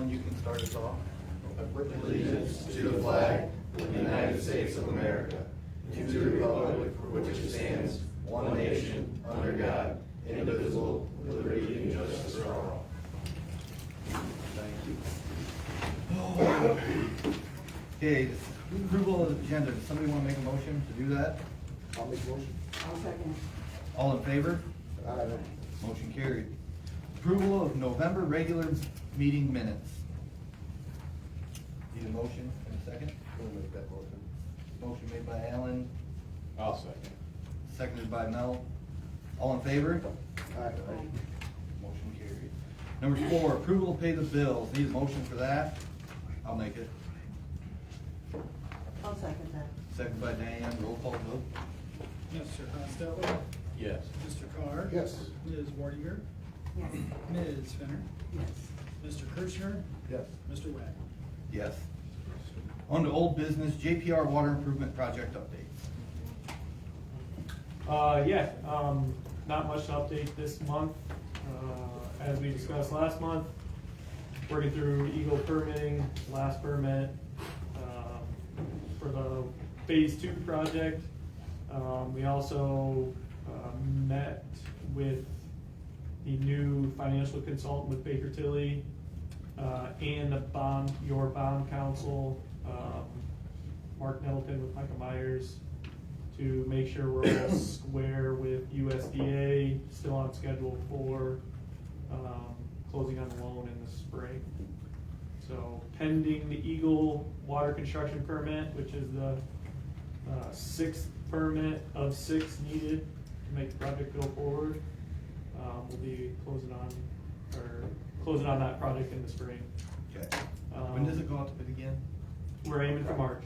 Alan, you can start us off. Allegiance to the flag of the United States of America, and to the republic for which it stands, one nation, under God, indivisible, with liberty and justice for all. Thank you. Okay, approval of the agenda. Does somebody want to make a motion to do that? I'll make a motion. I'll second. All in favor? Aye. Motion carried. Approval of November regular meeting minutes. Need a motion and a second? I'll make that motion. Motion made by Alan, I'll second. seconded by Mel. All in favor? Aye. Motion carried. Number 4, approval to pay the bills. Need a motion for that? I'll make it. I'll second that. Seconded by Diane. Roll call vote. Mr. Costello, Yes. Mr. Carr. Yes. Ms. Wardiger, Yes. Ms. Finner, Yes. Mr. Kirchner, Yes. Mr. Wagner. Yes. On to old business, JPR water improvement project updates. Not much to update this month. As we discussed last month, working through Eagle permitting, last permit, for the phase 2 project. We also, met with the new financial consultant with Baker Tilly, and your bond counsel, Mark Nettleton with Micah Myers, to make sure we're all square with USDA, still on schedule for, closing on the loan in the spring. So pending the Eagle water construction permit, which is the, 6th permit of 6 needed to make the project go forward. We'll be closing on that project in the spring. Okay. When does it go out to bid again? We're aiming for March.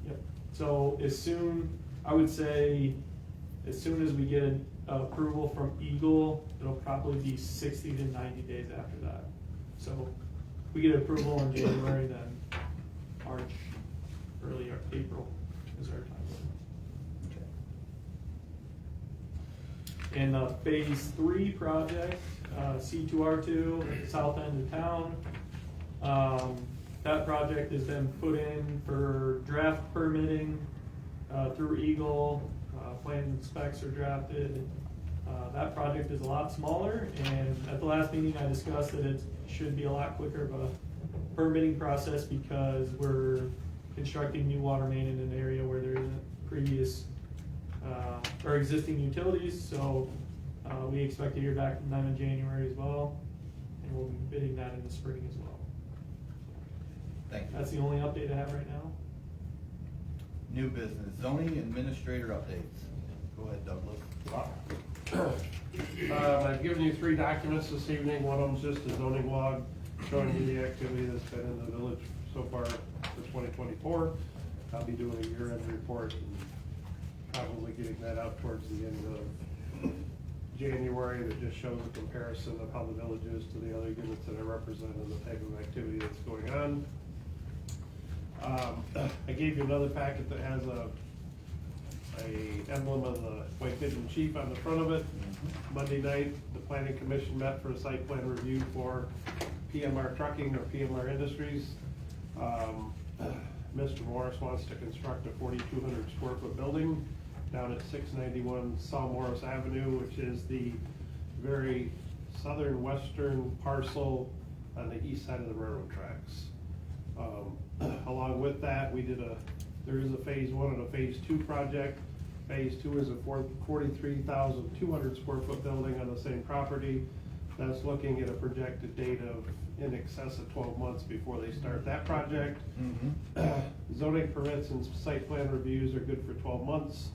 Yep, so I would say, as soon as we get an approval from Eagle, it'll probably be 60 to 90 days after that. So if we get approval in January, then March, early April is our timeline. Okay. And the phase 3 project, C2R2, at the south end of town. That project has been put in for draft permitting, through Eagle. Plans and specs are drafted. That project is a lot smaller, and at the last meeting I discussed that it should be a lot quicker of a permitting process because we're constructing new water main in an area where there isn't previous or existing utilities, so we expect to hear back from them in January as well, and we'll be bidding that in the spring as well. Thank you. That's the only update I have right now. New business, zoning administrator updates. Go ahead, Douglas. I've given you 3 documents this evening. One of them's just a zoning log showing you the activity that's been in the village so far for 2024. I'll be doing a year-end report and probably getting that out towards the end of January. That just shows a comparison of how the village is to the other units that I represent and the type of activity that's going on. I gave you another packet that has a emblem of the White Pigeon Chief on the front of it. Monday night, the planning commission met for a site plan review for PMR Trucking or PMR Industries. Mr. Morris wants to construct a 4,200 square foot building down at 691 Saw Morris Avenue, which is the very southern western parcel on the east side of the railroad tracks. Along with that, there is a phase 1 and a phase 2 project. Phase 2 is a 43,200 square foot building on the same property. That's looking at a projected date of in excess of 12 months before they start that project. Zoning permits and site plan reviews are good for 12 months.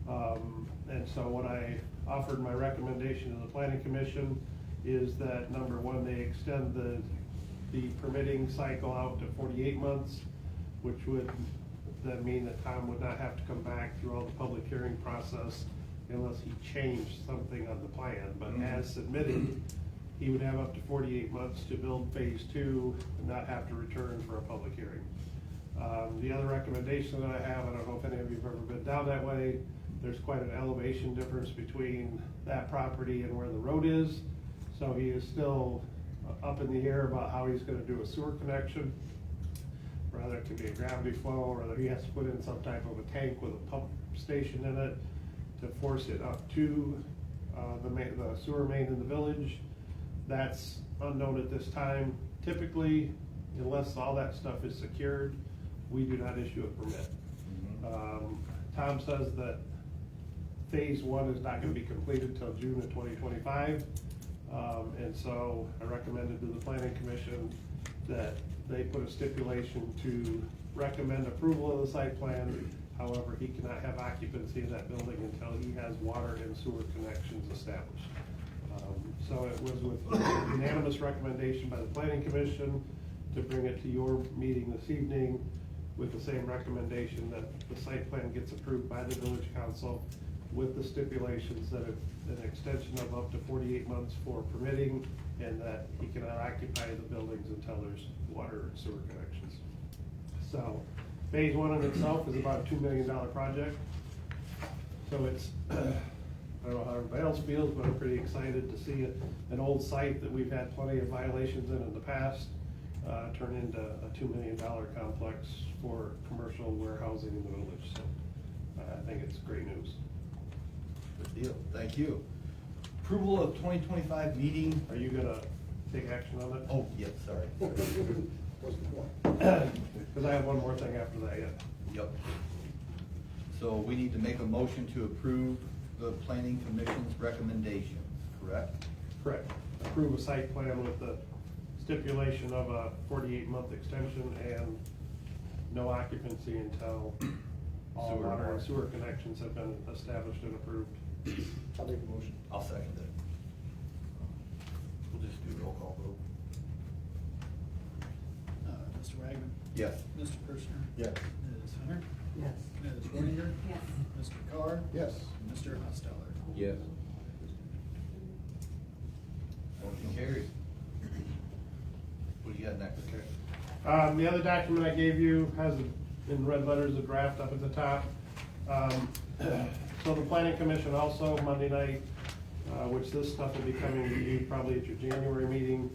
And so what I offered my recommendation to the planning commission is that number 1, they extend the permitting cycle out to 48 months, which would then mean that Tom would not have to come back through all the public hearing process unless he changed something on the plan. But as submitted, he would have up to 48 months to build phase 2 and not have to return for a public hearing. The other recommendation that I have, I don't know if any of you have ever been down that way, There's quite an elevation difference between that property and where the road is. So he is still up in the air about how he's gonna do a sewer connection. Whether it can be a gravity flow, or whether he has to put in some type of a tank with a pump station in it to force it up to the sewer main in the village. That's unknown at this time. Typically, unless all that stuff is secured, we do not issue a permit. Tom says that phase one is not gonna be completed till June of 2025. And so I recommended to the planning commission that they put a stipulation to recommend approval of the site plan. However, he cannot have occupancy in that building until he has water and sewer connections established. So it was with unanimous recommendation by the planning commission to bring it to your meeting this evening with the same recommendation that the site plan gets approved by the village council with the stipulations that an extension of up to 48 months for permitting, and that he cannot occupy the buildings until there's water and sewer connections. So phase one in itself is about a $2 million project. So it's, I don't know how everybody else feels, but I'm pretty excited to see an old site that we've had plenty of violations in the past turn into a $2 million complex for commercial warehousing in the village. So I think it's great news. Good deal, thank you. Approval of 2025 meeting. Are you gonna take action on it? Oh, yep, sorry. What's the point? Because I have one more thing after that yet. Yep. So we need to make a motion to approve the planning commission's recommendations, correct? Correct. Approve a site plan with the stipulation of a 48-month extension and no occupancy until all Sewer. water and sewer connections have been established and approved. I'll make a motion. I'll second it. We'll just do a roll call vote. Mr. Wagman? Yes. Mr. Kirschner? Yes. Ms. Fenner? Yes. Ms. Wardiger? Yes. Mr. Carr? Yes. And Mr. Hostetler? Yes. Motion carries. What do you got next? The other document I gave you has in red letters a draft up at the top. So the planning commission also Monday night, which this stuff will be coming to you probably at your January meeting.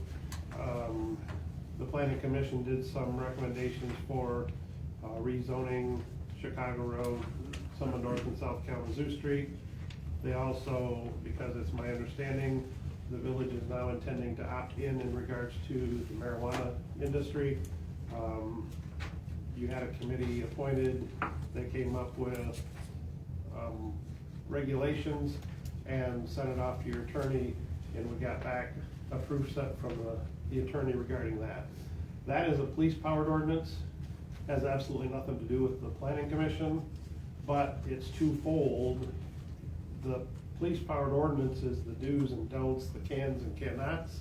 The planning commission did some recommendations for rezoning Chicago Road, some of North and South Kalamazoo Street. They also, because it's my understanding, the village is now intending to opt in regards to the marijuana industry. You had a committee appointed that came up with regulations and sent it off to your attorney, and we got back a proof set from the attorney regarding that. That is a police-powered ordinance, has absolutely nothing to do with the planning commission, but it's twofold. The police-powered ordinance is the do's and don'ts, the cans and cannots,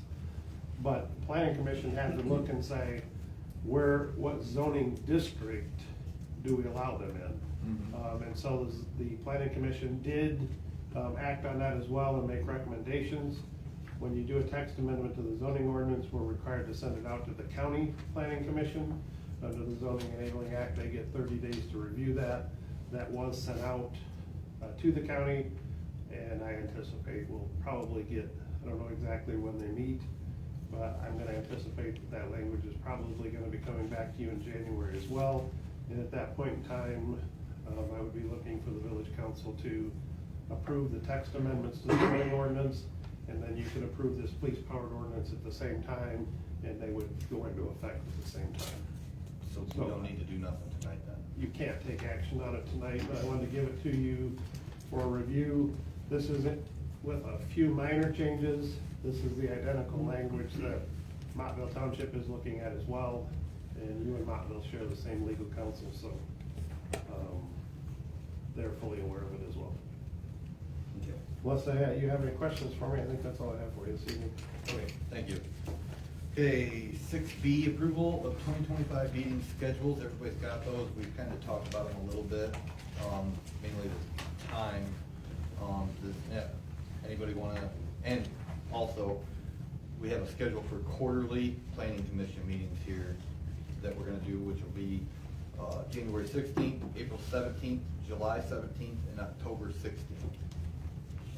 but the planning commission had to look and say, what zoning district do we allow them in? And so the planning commission did act on that as well and make recommendations. When you do a text amendment to the zoning ordinance, we're required to send it out to the county planning commission. Under the Zoning Enabling Act, they get 30 days to review that. That was sent out to the county, and I anticipate we'll probably get, I don't know exactly when they meet, but I'm gonna anticipate that language is probably gonna be coming back to you in January as well. And at that point in time, I would be looking for the village council to approve the text amendments to the zoning ordinance, and then you can approve this police powered ordinance at the same time, and they would go into effect at the same time. So we don't need to do nothing tonight then? You can't take action on it tonight, but I wanted to give it to you for review. This is it with a few minor changes. This is the identical language that Montville Township is looking at as well, and you and Montville share the same legal counsel, so they're fully aware of it as well. Okay. Unless you have any questions for me, I think that's all I have for you this evening. Okay, thank you. Okay, 6B, approval of 2025 meeting schedules. Everybody's got those. We've kind of talked about them a little bit, mainly the time. Anybody want to, and also, we have a schedule for quarterly planning commission meetings here that we're going to do, which will be January 16th, April 17th, July 17th, and October 16th.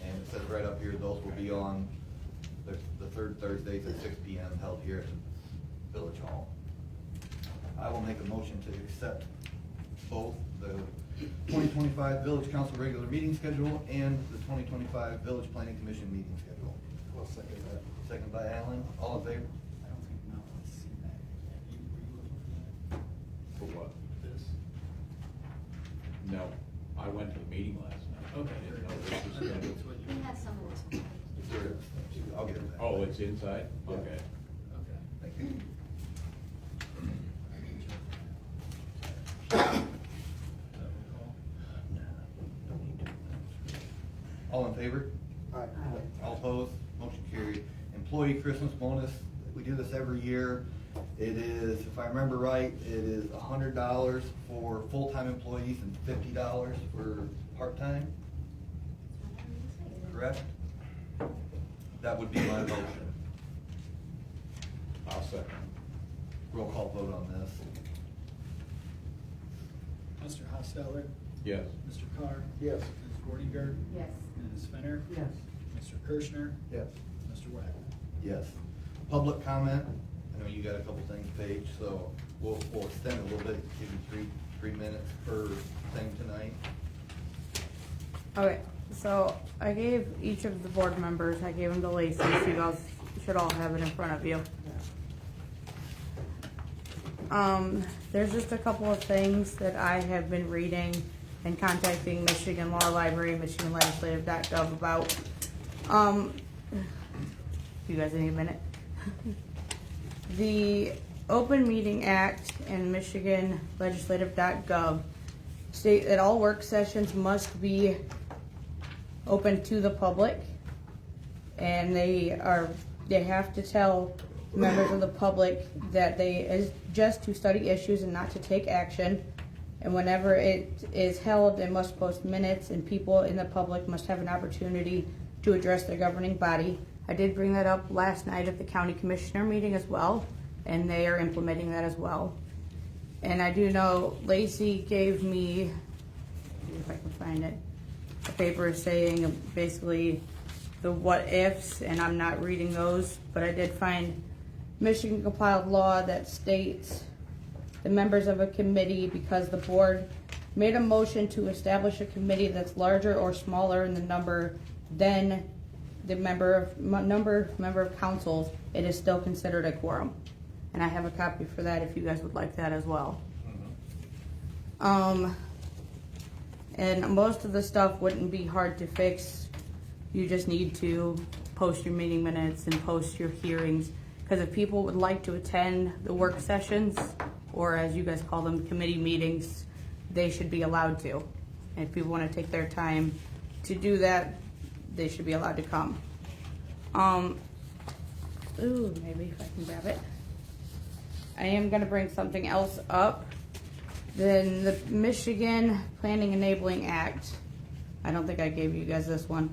And it says right up here, those will be on the third Thursdays at 6 p.m. held here at the Village Hall. I will make a motion to accept both the 2025 Village Council regular meeting schedule and the 2025 Village Planning Commission meeting schedule. I'll second that. Second by Alan, all in favor? I don't think Mel has seen that. Were you looking For what? at this? No, I went to the meeting last night. Okay. I didn't know this was Okay, scheduled. that's what We you- have some of this. Sure. I'll get it back. Oh, it's inside? Yeah. Okay. Okay. Thank you. All in favor? Aye. All opposed? Motion carried. Employee Christmas bonus, we do this every year. It is, if I remember right, it is $100 for full-time employees and $50 for part-time, correct? That would be my motion. I'll second. Roll call vote on this. Mr. Hostetler? Yes. Mr. Carr? Yes. Ms. Bordinger? Yes. Ms. Fenner? Yes. Mr. Kirschner? Yes. Mr. Wagner? Yes. Public comment, I know you got a couple things, Paige, so we'll extend a little bit, give you three minutes per thing tonight. Okay, so I gave each of the board members, I gave them to Lacey, so you guys should all have it in front of you. There's just a couple of things that I have been reading and contacting Michigan Law Library, MichiganLegislative.gov about. You guys need a minute? The Open Meeting Act and MichiganLegislative.gov state that all work sessions must be open to the public, and they have to tell members of the public that is just to study issues and not to take action. And whenever it is held, they must post minutes, and people in the public must have an opportunity to address their governing body. I did bring that up last night at the county commissioner meeting as well, and they are implementing that as well. And I do know Lacey gave me, if I can find it, a paper saying basically the what ifs, and I'm not reading those, but I did find Michigan compiled law that states the members of a committee, because the board made a motion to establish a committee that's larger or smaller in the number than the member of councils, it is still considered a quorum. And I have a copy for that if you guys would like that as well. And most of the stuff wouldn't be hard to fix. You just need to post your meeting minutes and post your hearings. Because if people would like to attend the work sessions, or as you guys call them, committee meetings, they should be allowed to. And if people want to take their time to do that, they should be allowed to come. Maybe if I can grab it. I am gonna bring something else up. Then the Michigan Planning Enabling Act. I don't think I gave you guys this one.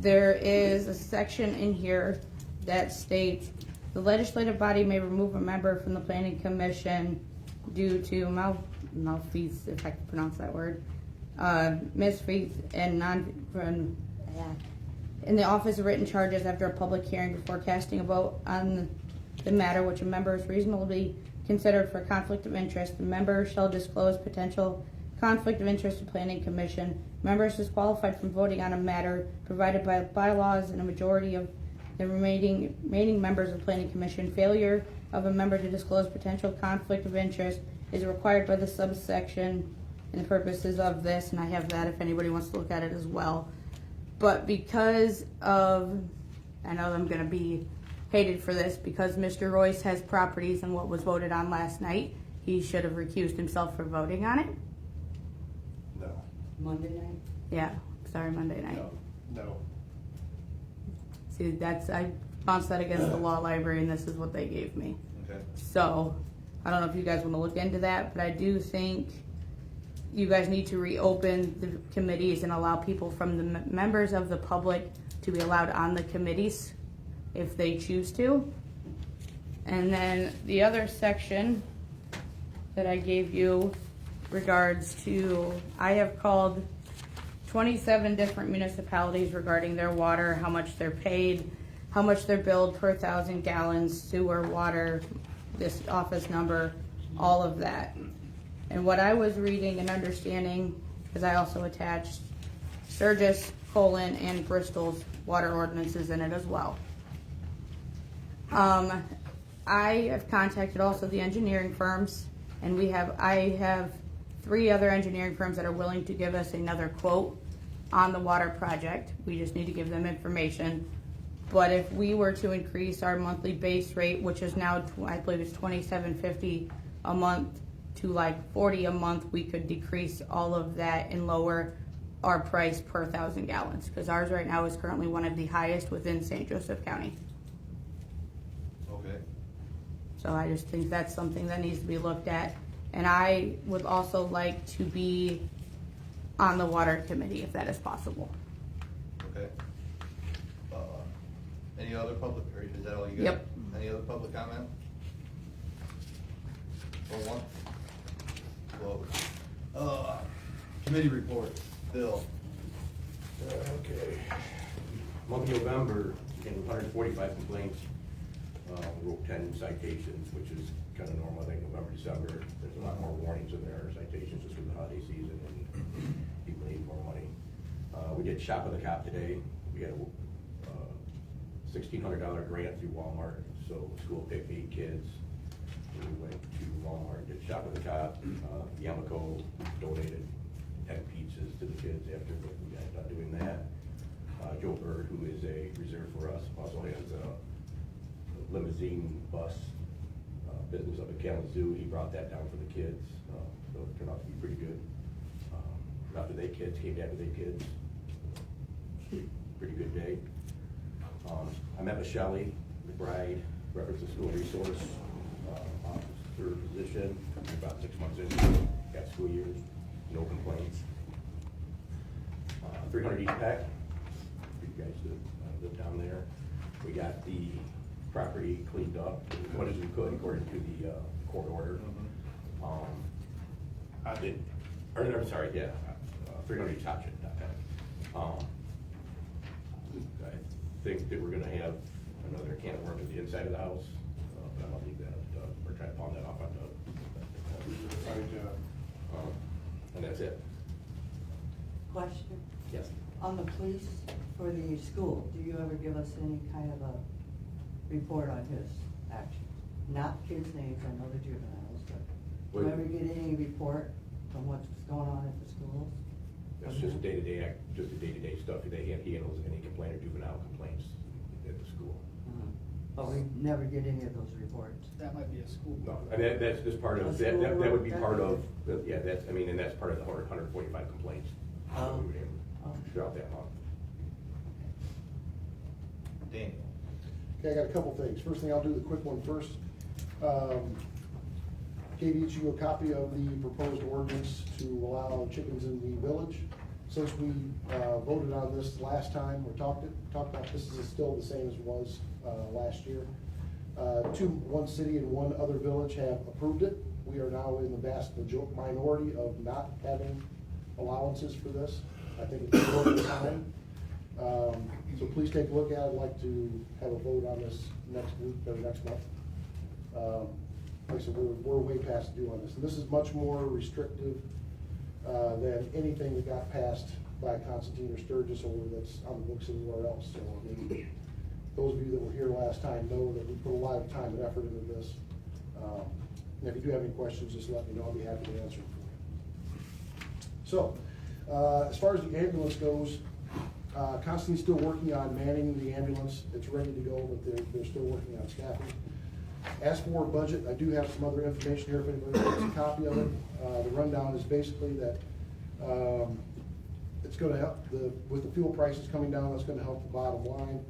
There is a section in here that states the legislative body may remove a member from the planning commission due to malfeasance, if I can pronounce that word, misfeasance and in the office of written charges after a public hearing before casting a vote on the matter which a member is reasonably considered for conflict of interest. The member shall disclose potential conflict of interest to planning commission. Members disqualified from voting on a matter provided by bylaws and a majority of the remaining members of planning commission. Failure of a member to disclose potential conflict of interest is required by the subsection and the purposes of this, and I have that if anybody wants to look at it as well. But because of, I know I'm gonna be hated for this, because Mr. Royce has properties and what was voted on last night, he should have recused himself from voting on it. No. Monday night? Yeah, sorry, Monday night. No. See, I bounced that against the law library, and this is what they gave me. Okay. So, I don't know if you guys want to look into that, but I do think you guys need to reopen the committees and allow people from the members of the public to be allowed on the committees if they choose to. And then the other section that I gave you regards to, I have called 27 different municipalities regarding their water, how much they're paid, how much they're billed per 1,000 gallons, sewer, water, this office number, all of that. And what I was reading and understanding, because I also attached Sturgis, Colon, and Bristol's water ordinances in it as well. I have contacted also the engineering firms, and I have 3 other engineering firms that are willing to give us another quote on the water project. We just need to give them information. But if we were to increase our monthly base rate, which is now, I believe it's $27.50 a month, to like $40 a month, we could decrease all of that and lower our price per 1,000 gallons. Because ours right now is currently one of the highest within St. Joseph County. Okay. So I just think that's something that needs to be looked at. And I would also like to be on the water committee if that is possible. Okay. Any other public, or is that all you got? Yep. Any other public comment? For one? Close. Committee reports, Bill. Okay. Month of November, again, 145 complaints. We wrote 10 citations, which is kind of normal. I think November, December, there's a lot more warnings in there, citations just for the holiday season and people need more money. We did Shop with a Cop today. We had a $1,600 grant through Walmart, so school picked 8 kids. We went to Walmart, did Shop with a Cop. Yamaco donated 10 pizzas to the kids after we got done doing that. Joe Bird, who is a reserve for us, also has a limousine bus business up at Kalamazoo. He brought that down for the kids, so it turned out to be pretty good. After they kids came back with 8 kids, pretty good day. I met with Shelley McBride, reference to school resource officer position, about 6 months into that school year, no complaints. 300 East Peck, you guys live down there. We got the property cleaned up as much as we could according to the court order. I did, or I'm sorry, yeah, 300 East Hotchkiss, not Peck. I think that we're gonna have another can of worms at the inside of the house, but I'm gonna leave that, we're trying to pawn that off on Doug. Fine job. And that's it. Question, Yes. on the police for the school, do you ever give us any kind of a report on his actions? Not kids' names, I know the juveniles, but do you ever get any report from what's going on at the schools? That's just day-to-day, just the day-to-day stuff. He handles any complaint or juvenile complaints at the school. But we never get any of those reports. That might be a school. No, I mean, that's just part of, that would be part of, yeah, that's, I mean, and that's part of the 145 complaints that we would handle throughout that month. Daniel. Okay, I got a couple things. First thing, I'll do the quick one first. Gave each of you a copy of the proposed ordinance to allow chickens in the village. Since we voted on this last time, or talked about, this is still the same as it was last year. One city and one other village have approved it. We are now in the vast minority of not having allowances for this. I think it's worth the time. So please take a look at it. I'd like to have a vote on this next week or next month. Like I said, we're way past due on this. And this is much more restrictive than anything that got passed by Constantine or Sturgis or that's on the books anywhere else. So I mean, those of you that were here last time know that we put a lot of time and effort into this. And if you do have any questions, just let me know. I'll be happy to answer them for you. So, as far as the ambulance goes, Constantine's still working on manning the ambulance. It's ready to go, but they're still working on staffing. As for budget, I do have some other information here if anybody wants a copy of it. The rundown is basically that it's going to help with the fuel prices coming down. That's going to help the bottom line.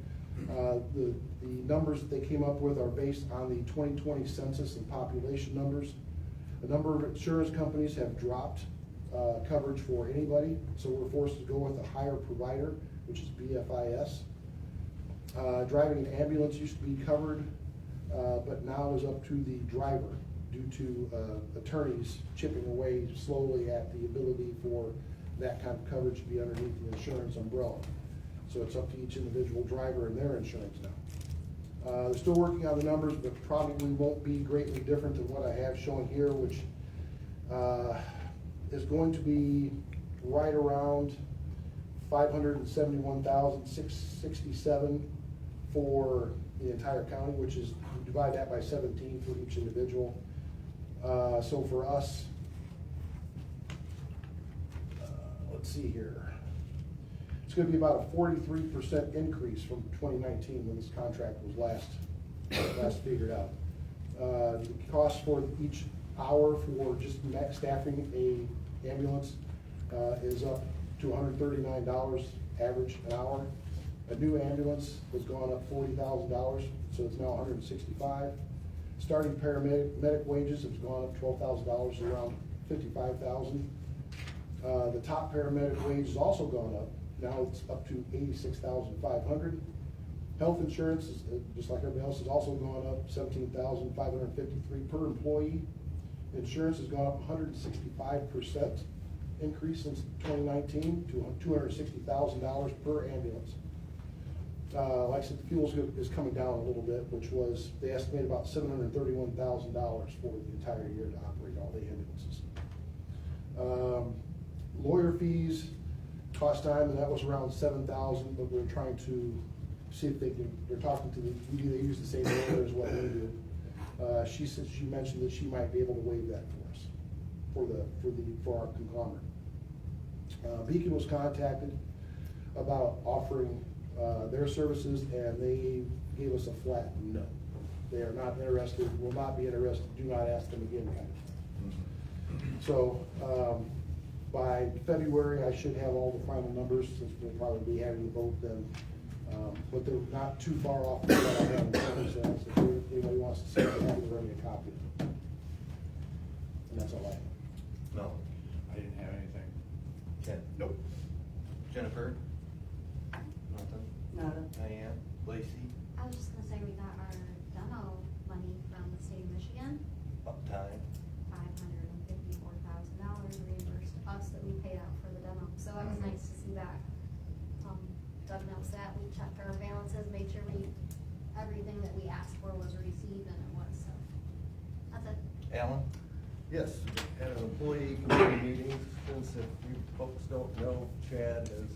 The numbers that they came up with are based on the 2020 census and population numbers. A number of insurance companies have dropped coverage for anybody, so we're forced to go with a higher provider, which is BFIS. Driving an ambulance used to be covered, but now is up to the driver. due to attorneys chipping away slowly at the ability for that kind of coverage to be underneath the insurance umbrella. So it's up to each individual driver and their insurance now. They're still working on the numbers, but probably won't be greatly different than what I have shown here, which is going to be right around 571,667 for the entire county, which is, you divide that by 17 for each individual. So for us, let's see here. It's gonna be about a 43% increase from 2019 when this contract was last figured out. The cost for each hour for just staffing a ambulance is up to $139 average an hour. A new ambulance has gone up $40,000, so it's now $165. Starting paramedic wages has gone up $12,000, so around $55,000. The top paramedic wage has also gone up. Now it's up to $86,500. Health insurance, is, just like everybody else, has also gone up $17,553 per employee. Insurance has gone up 165% increase since 2019 to $260,000 per ambulance. Like I said, the fuel is coming down a little bit, which was, they estimate about $731,000 for the entire year to operate all the ambulances. Lawyer fees cost time, and that was around $7,000, but we're trying to see if they can, they're talking to the, they use the same lawyer as what we do. She said, she mentioned that she might be able to waive that for us, for our conglomerate. Beacon was contacted about offering their services, and they gave us a flat no. They are not interested, will not be interested, do not ask them again kind of thing. So by February, I should have all the final numbers, since we'll probably be having to vote them. But they're not too far off from what I have in front of us. If anybody wants to see it, I'm happy to bring me a copy. And that's all I have. No. I didn't have anything. Ken? Nope. Jennifer? Nothing? Nada. Diane? Lacey? I was just gonna say, we got our demo money from the state of Michigan, Uptime? $554,000 reimbursed us that we paid out for the demo, so that was nice to see that. Doug knows that, we checked our balances, made sure everything that we asked for was received, and it was, so, that's it. Alan? Yes, at an employee committee meeting, since if you folks don't know, Chad has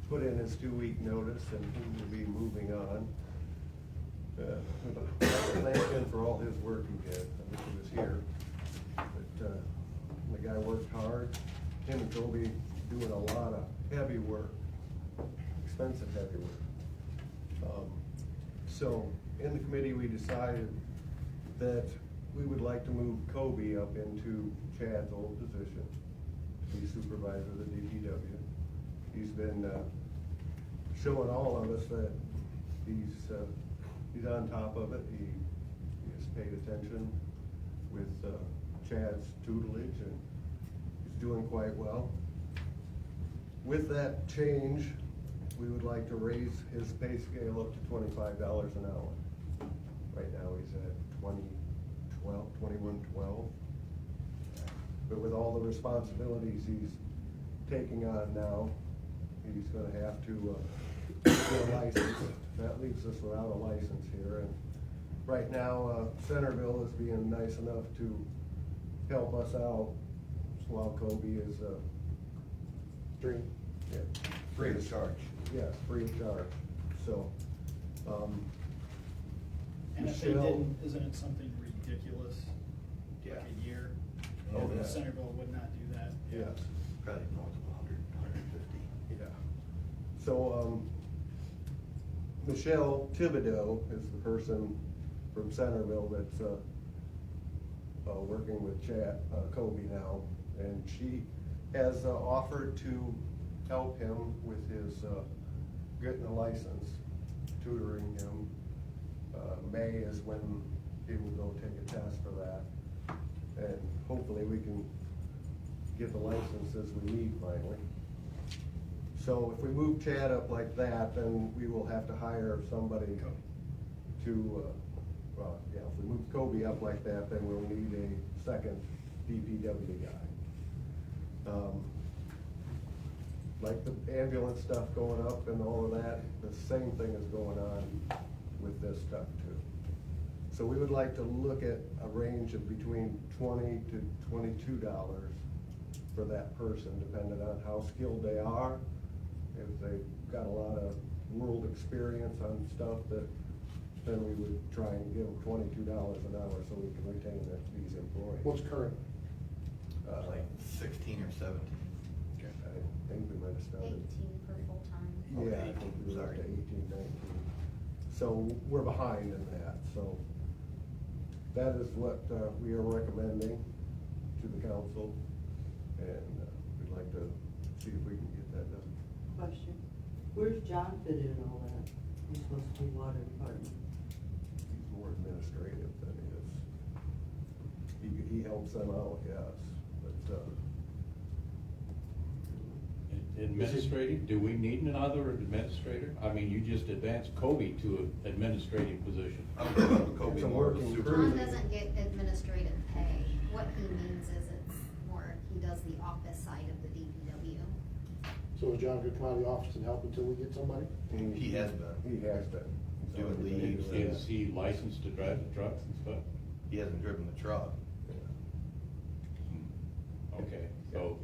put in his 2-week notice and he will be moving on. Thank him for all his work he did. I wish he was here. But the guy worked hard. Him and Toby doing a lot of heavy work, expensive heavy work. So in the committee, we decided that we would like to move Kobe up into Chad's old position, to be supervisor of the DPW. He's been showing all of us that he's on top of it. He has paid attention with Chad's tutelage, and he's doing quite well. With that change, we would like to raise his pay scale up to $25 an hour. Right now, he's at $21.12. But with all the responsibilities he's taking on now, he's gonna have to get a license. That leaves us without a license here. And right now, Centerville is being nice enough to help us out while Kobe is, Dream. yeah. Free of charge. Yes, free of charge. So, And if they Michelle- didn't, isn't it something ridiculous? Yeah. Like a year? Oh, yeah. Centerville would not do that. Yes. Probably north of 100, 150. Yeah. So, Michelle Thibodeau is the person from Centerville that's working with Kobe now, and she has offered to help him with his getting a license, tutoring him. May is when he will go take a test for that, and hopefully we can get the licenses we need finally. So if we move Chad up like that, then we will have to hire somebody to well, yeah, if we move Kobe up like that, then we'll need a second DPW guy. Like the ambulance stuff going up and all of that, the same thing is going on with this stuff too. So we would like to look at a range of between $20 to $22 for that person, depending on how skilled they are. If they've got a lot of world experience on stuff, that then we would try and give them $22 an hour so we can retain these employees. What's current? Like 16 or 17. I think we might have started. 18 for full-time. Yeah, I think we were up to 18, 19. So we're behind in that, so that is what we are recommending to the council, and we'd like to see if we can get that done. Question, where's John fit in all that? He's supposed to be water department. He's more administrative than he is. He helps them out, yes, but, Administrative, do we need another administrator? I mean, you just advanced Kobe to an administrative position. I'm talking about Kobe It's a more of a working super. crew. John doesn't get administrative pay. What he means is it's more, he does the office side of the DPW. So is John gonna come out of the office and help until we get somebody? He has been. he has been. He's Doing already been leaves. doing that. Is he licensed to drive the trucks and stuff? He hasn't driven the truck. Okay, so,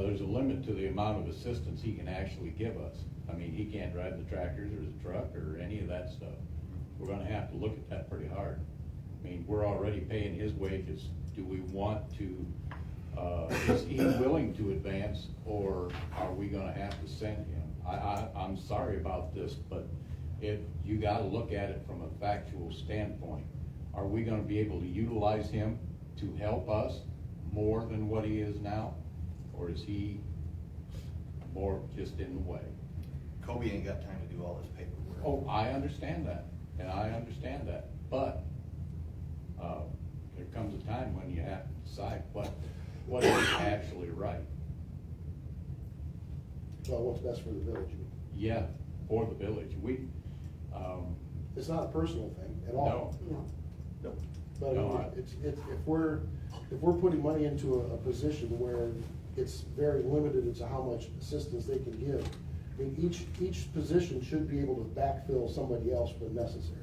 there's a limit to the amount of assistance he can actually give us. I mean, he can't drive the tractors or the truck or any of that stuff. We're gonna have to look at that pretty hard. I mean, we're already paying his wages. Do we want to, is he willing to advance, or are we gonna have to send him? I'm sorry about this, but you gotta look at it from a factual standpoint. Are we gonna be able to utilize him to help us more than what he is now? Or is he more just in the way? Kobe ain't got time to do all this paperwork. Oh, I understand that, and I understand that, but, there comes a time when you have to decide what is actually right. Well, what's best for the village? Yeah, for the village, It's not a personal thing at all. no, No. But No, it's, if we're putting money into a position where it's very limited as to how much assistance they can give, I mean, each position should be able to backfill somebody else when necessary.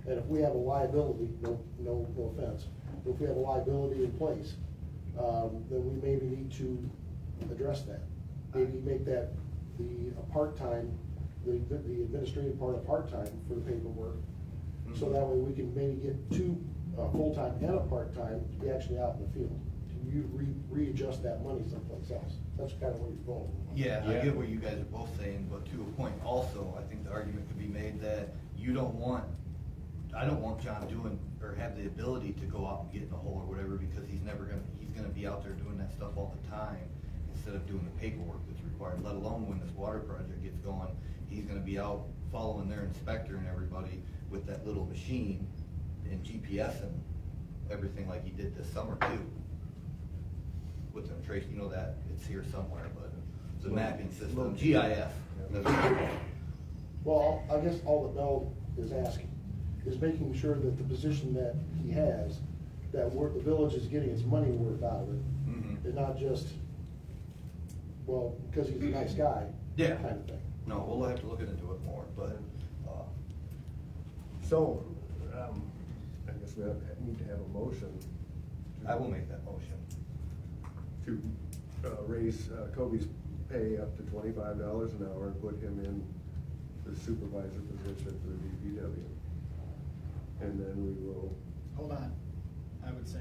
And if we have a liability, no offense, but if we have a liability in place, then we maybe need to address that. Maybe make that a part-time, the administrative part a part-time for the paperwork. So that way we can maybe get two, full-time and a part-time to be actually out in the field. You readjust that money someplace else. That's kind of where you're going. Yeah, I Yeah. get what you guys are both saying, but to a point also, I think the argument could be made that I don't want John doing, or have the ability to go out and get in a hole or whatever, because he's gonna be out there doing that stuff all the time, instead of doing the paperwork that's required, let alone when this water project gets going, he's gonna be out following their inspector and everybody with that little machine and GPS and everything like he did this summer too. With them trace, you know that, it's here somewhere, but the mapping system, GIS. Well, I guess all that Mel is asking is making sure that the position that he has, that the village is getting its money worth out of it, and not just, well, because he's a nice guy, Yeah. kind of thing. No, we'll have to look into it more, but, So, I guess we need to have a motion. I will make that motion. To raise Kobe's pay up to $25 an hour and put him in the supervisor position for the DPW. And then we will, Hold on, I would say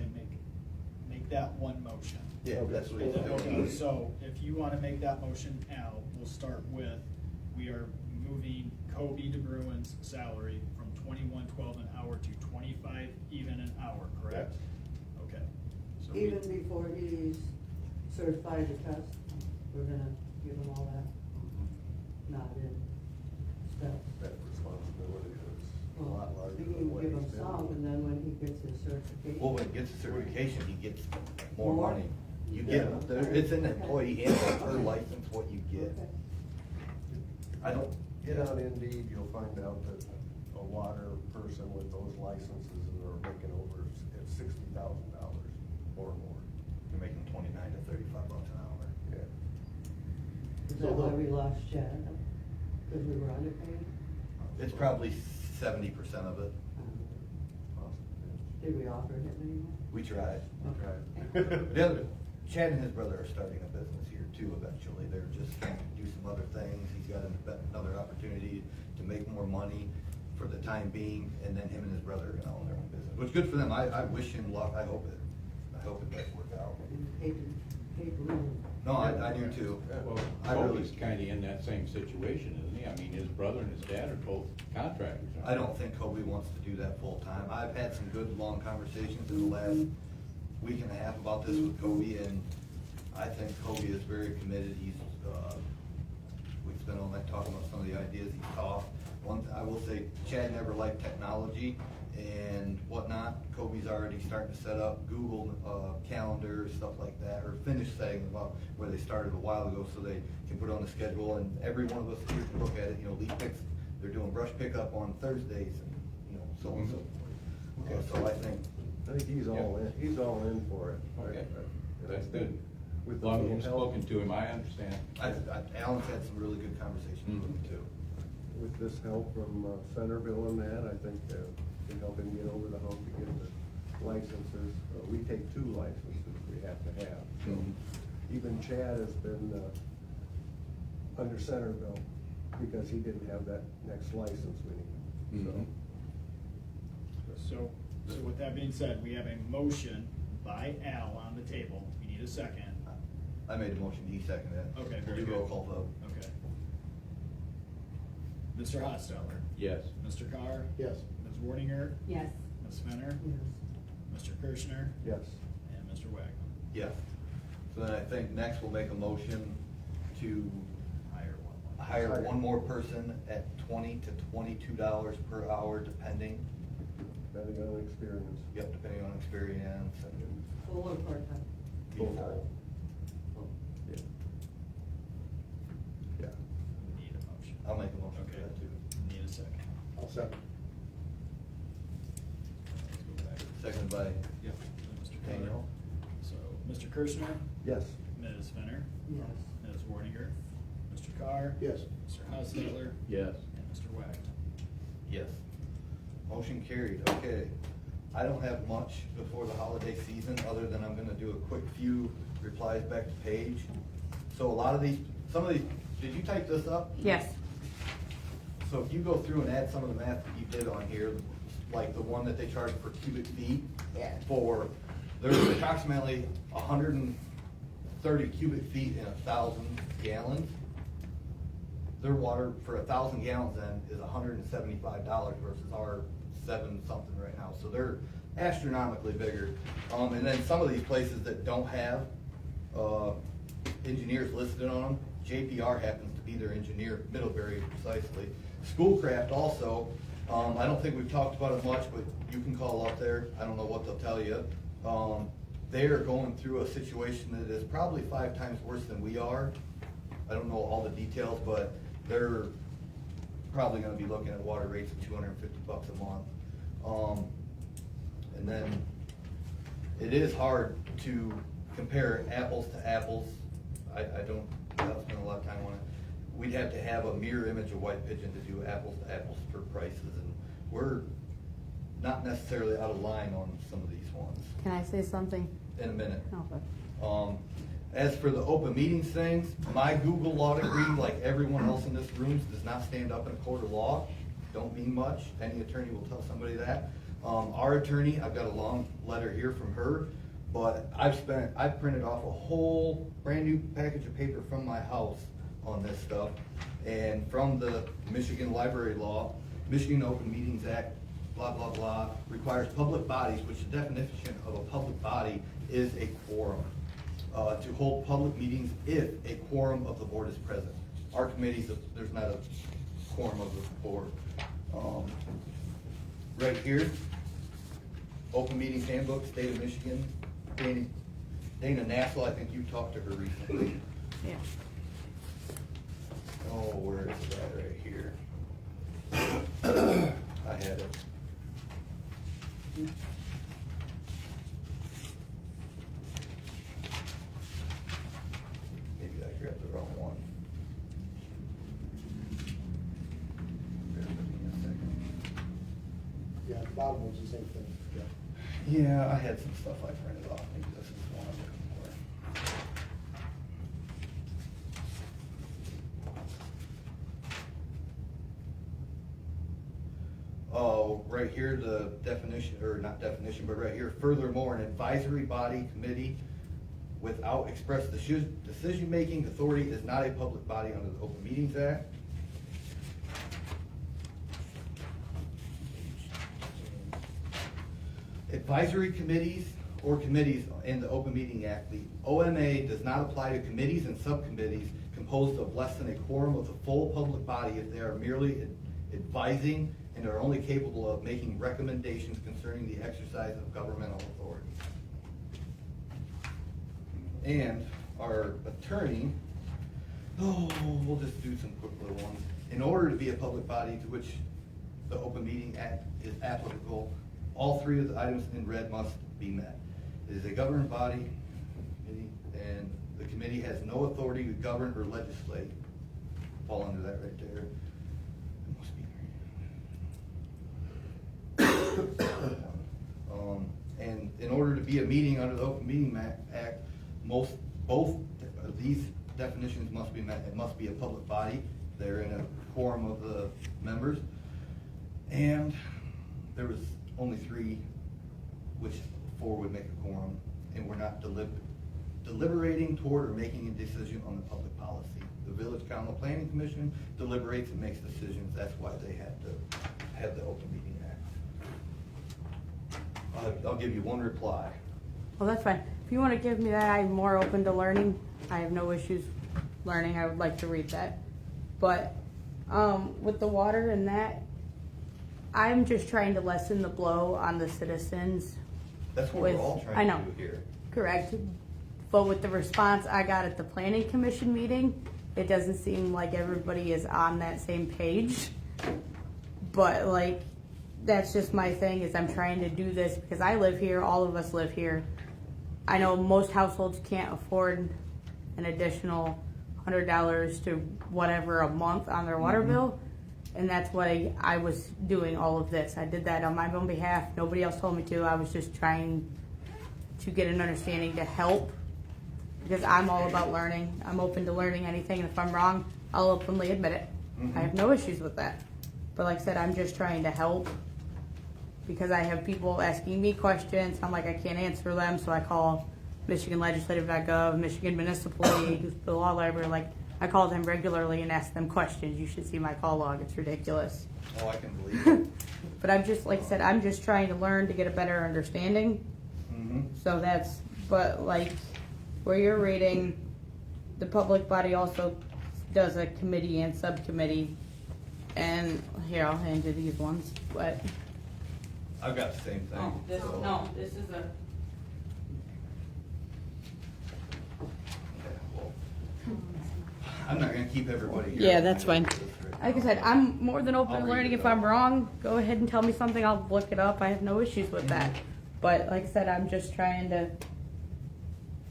make that one motion. Yeah, that's what he's Okay, doing. so if you wanna make that motion, Al, we'll start with, we are moving Kobe DeBruin's salary from $21.12 an hour to $25 even an hour, correct? Okay. So we- Even before he's certified to test, we're gonna give him all that, not in steps. that responsibility is a Well, lot larger we than can what give he's him been some, doing. and then when he gets his certification. Well, when he gets the certification, he gets more More? money. You get, it's an employee handbook per license what you get. Okay. I don't, Get on Indeed, you'll find out that a water person with those licenses are making over at $60,000 or more. You're making 29 to 35 bucks an hour. Yeah. Is that why we lost Chad? Because we were underpaid? It's probably 70% of it. Did we offer him any more? We tried. Okay. The other, Chad and his brother are starting a business here too eventually. They're just trying to do some other things. He's got another opportunity to make more money for the time being, and then him and his brother are gonna own their own business, which good for them. I wish him luck. I hope it does work out. Hate to lose him. No, I do too. Well, I really- Kobe's kinda in that same situation, isn't he? I mean, his brother and his dad are both contractors. aren't I they? don't think Kobe wants to do that full time. I've had some good, long conversations in the last week and a half about this with Kobe, and I think Kobe is very committed. He's, we've spent all night talking about some of the ideas he's taught. I will say, Chad never liked technology and whatnot. Kobe's already starting to set up Google calendar, stuff like that, or finished setting them up where they started a while ago, so they can put it on the schedule, and every one of us here can look at it. You know, leaf picks, they're doing brush pickup on Thursdays, and, you know, so on and so forth. Okay. So I think, He's all in, he's all in for it. Okay, that's good. With As the long as little you've help. spoken to him, I understand. Alan's had some really good conversations with him too. With this help from Centerville and that, I think can help him get over the hump to get the licenses. We take 2 licenses we have to have. So Mhm. even Chad has been under Centerville because he didn't have that next license we need. Mhm. So with that being said, we have a motion by Al on the table. We need a second. I made a motion, he seconded it. Okay, very Do good. roll call vote. Okay. Mr. Hostetler? Yes. Mr. Carr? Yes. Ms. Wardinger? Yes. Ms. Fenner? Yes. Mr. Kirschner? Yes. And Mr. Wagner? Yes. So then I think next we'll make a motion to hire one more person at $20 to $22 per hour, depending. Depending on experience. Yep, depending on experience and Full or part-time? full. Full. Yeah. Yeah. We need a motion. I'll make a motion for Okay. that too. Need a second. I'll second. Let's go back. Seconded by Yep. Mr. Carr. Daniel. So, Mr. Kirschner? Yes. Ms. Fenner? Yes. Ms. Wardinger? Mr. Carr? Yes. Mr. Hostetler? Yes. And Mr. Wagner? Yes. Motion carried, okay. I don't have much before the holiday season, other than I'm gonna do a quick few replies back to Paige. So a lot of these, some of these, did you type this up? Yes. So if you go through and add some of the math that you did on here, like the one that they charge per cubic feet. Yeah. There's approximately 130 cubic feet in 1,000 gallons. Their water for 1,000 gallons then is $175 versus our 7-something right now. So they're astronomically bigger. And then some of these places that don't have engineers listed on them, JPR happens to be their engineer, Middlebury precisely. Schoolcraft also, I don't think we've talked about it much, but you can call up there. I don't know what they'll tell you. They are going through a situation that is probably 5 times worse than we are. I don't know all the details, but they're probably gonna be looking at water rates of $250 a month. And then it is hard to compare apples to apples. I don't spend a lot of time on it. We'd have to have a mirror image of White Pigeon to do apples to apples for prices, and we're not necessarily out of line on some of these ones. Can I say something? In a minute. Okay. As for the open meetings things, my Google law degree, like everyone else in this room, does not stand up in a court of law. Don't mean much. Any attorney will tell somebody that. Our attorney, I've got a long letter here from her, but I've printed off a whole brand new package of paper from my house on this stuff. And from the Michigan Library Law, Michigan Open Meetings Act, blah, blah, blah, requires public bodies, which the definition of a public body is a quorum. To hold public meetings if a quorum of the board is present. Our committees, there's not a quorum of the board. Right here, Open Meetings Handbook, State of Michigan, Dana Nassel, I think you talked to her recently. Yeah. Oh, where is that right here? I Maybe I grabbed the wrong one. Bear with me a second. Yeah, the bottom one's the same thing, yeah. Yeah, I had some stuff I printed off, maybe this is one I'm looking for. Oh, right here, the definition, or not definition, but right here, furthermore, an advisory body committee without express decision-making authority is not a public body under the Open Meetings Act. Advisory committees or committees in the Open Meeting Act, the OMA does not apply to committees and subcommittees composed of less than a quorum of the full public body if they are merely advising and are only capable of making recommendations concerning the exercise of governmental authority. And our attorney, we'll just do some quick little ones. In order to be a public body to which the Open Meeting Act is applicable, all three of the items in red must be met. It is a government body, and the committee has no authority to govern or legislate. Fall under that right there. It must be and in order to be a meeting under the Open Meeting Act, both of these definitions must be met. It must be a public body. They're in a quorum of the members. And there was only three, which four would make a quorum, and we're not deliberating toward or making a decision on the public policy. The Village Council Planning Commission deliberates and makes decisions. That's why they have to have the Open Meeting Act. I'll give you one reply. Well, that's fine. If you want to give me that, I'm more open to learning. I have no issues learning. I would like to read that. But with the water and that, I'm just trying to lessen the blow on the citizens. That's what we're all I trying know. to do here. Correct. But with the response I got at the planning commission meeting, it doesn't seem like everybody is on that same page. But like, that's just my thing, is I'm trying to do this because I live here, all of us live here. I know most households can't afford an additional $100 to whatever a month on their water bill. And that's why I was doing all of this. I did that on my own behalf. Nobody else told me to. I was just trying to get an understanding to help, because I'm all about learning. I'm open to learning anything, and if I'm wrong, I'll openly admit it. I have no issues with that. But like I said, I'm just trying to help, because I have people asking me questions. I'm like, I can't answer them, so I call MichiganLegislative.gov, Michigan Municipal League, the Law Library. Like, I call them regularly and ask them questions. You should see my call log. It's ridiculous. Oh, I can believe it. But I'm just, like I said, I'm just trying to learn to get a better understanding. So that's, but like, where you're reading, the public body also does a committee and subcommittee. And here, I'll hand you these ones, but. I've got the same thing. Oh, this, so- no, this is a. Okay, well, I'm not gonna keep everybody here. Yeah, that's fine. Like I said, I'm more than open I'll to read learning. it If I'm out. wrong, go ahead and tell me something. I'll look it up. I have no issues with that. But like I said, I'm just trying to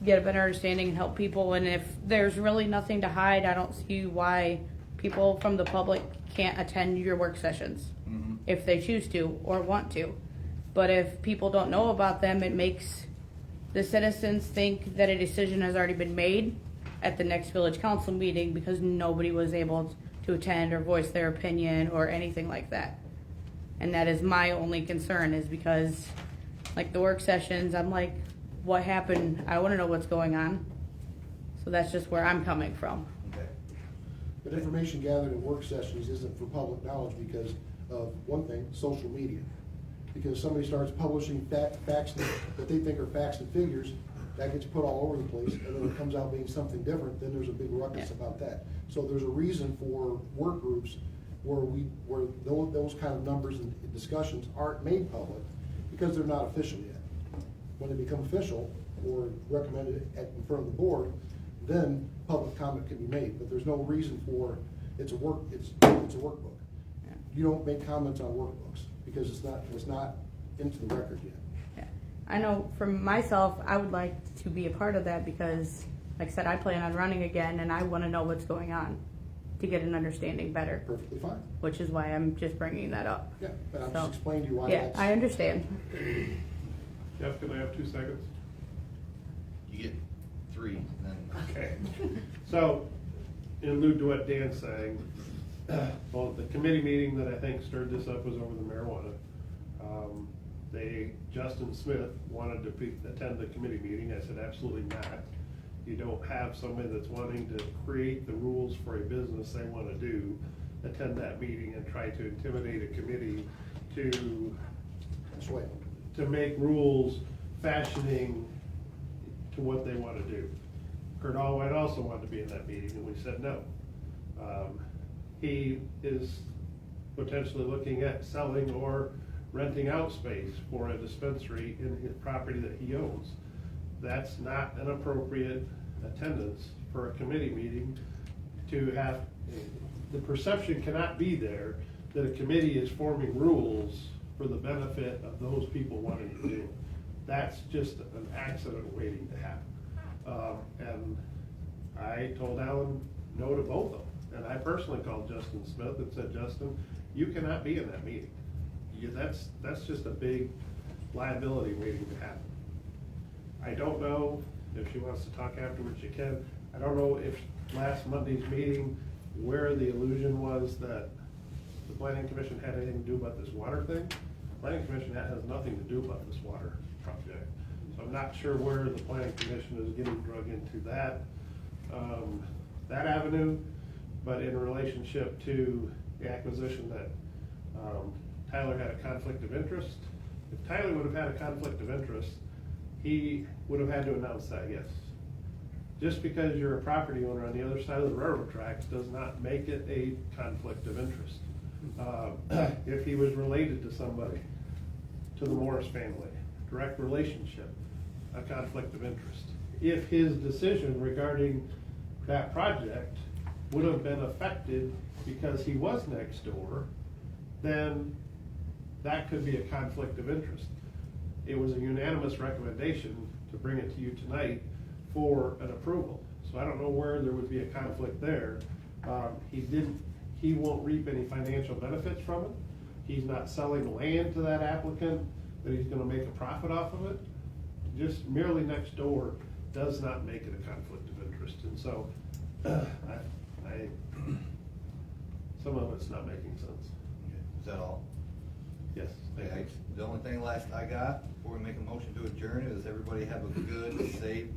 get a better understanding and help people. And if there's really nothing to hide, I don't see why people from the public can't attend your work sessions if they choose to or want to. But if people don't know about them, it makes the citizens think that a decision has already been made at the next village council meeting because nobody was able to attend or voice their opinion or anything like that. And that is my only concern, is because like the work sessions, I'm like, what happened? I want to know what's going on. So that's just where I'm coming from. Okay. But information gathered in work sessions isn't for public knowledge because of one thing, social media. Because somebody starts publishing facts that they think are facts and figures, that gets put all over the place, and then it comes out being something different, then there's a big ruckus about that. So there's a reason for work groups where those kind of numbers and discussions aren't made public, because they're not official yet. When they become official or recommended in front of the board, then public comment can be made. But there's no reason for it's a workbook. You don't make comments on workbooks because it's not into the record yet. Yeah. I know for myself, I would like to be a part of that because, like I said, I plan on running again and I want to know what's going on to get an understanding better, Perfectly fine. which is why I'm just bringing that up. Yeah, but I'm So, just explaining to you why Yeah, that's. I understand. Jeff, can I have 2 seconds? You get 3, then. Okay. So, in allude to what Dan's saying, well, the committee meeting that I think stirred this up was over the marijuana. Justin Smith wanted to attend the committee meeting. I said, absolutely not. You don't have somebody that's wanting to create the rules for a business they want to do, attend that meeting and try to intimidate a committee Sway. to make rules fashioning to what they want to do. Kurt Allwhite also wanted to be in that meeting, and we said no. He is potentially looking at selling or renting out space for a dispensary in his property that he owns. That's not an appropriate attendance for a committee meeting to have. The perception cannot be there that a committee is forming rules for the benefit of those people wanting to do it. That's just an accident waiting to happen. And I told Alan no to both of them. And I personally called Justin Smith and said, Justin, you cannot be in that meeting. That's just a big liability waiting to happen. I don't know if she wants to talk afterwards, she can. I don't know if last Monday's meeting, where the illusion was that the planning commission had anything to do about this water thing. Planning commission has nothing to do about this water project. So I'm not sure where the planning commission is getting drug into that avenue, but in relationship to the acquisition that Tyler had a conflict of interest. If Tyler would have had a conflict of interest, he would have had to announce that, yes. Just because you're a property owner on the other side of the railroad tracks does not make it a conflict of interest. If he was related to somebody, to the Morris family, direct relationship, a conflict of interest. If his decision regarding that project would have been affected because he was next door, then that could be a conflict of interest. It was a unanimous recommendation to bring it to you tonight for an approval. So I don't know where there would be a conflict there. He won't reap any financial benefits from it. He's not selling land to that applicant that he's gonna make a profit off of it. Just merely next door does not make it a conflict of interest. And so, some of it's not making sense. Is that all? Yes. Okay, the only thing last I got, before we make a motion to adjourn, is everybody have a good, safe,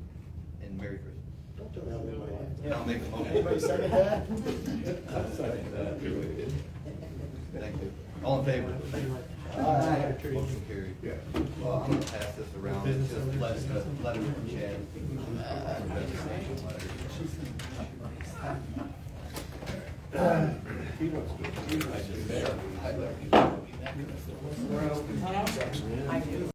and Merry Christmas. Don't tell me how they went. I'll make the motion. Anybody second that? I'll second that. Thank you. All in favor? Aye. Motion carried. Yeah. Well, I'm gonna pass this around, just let him chat. He wants to. I just-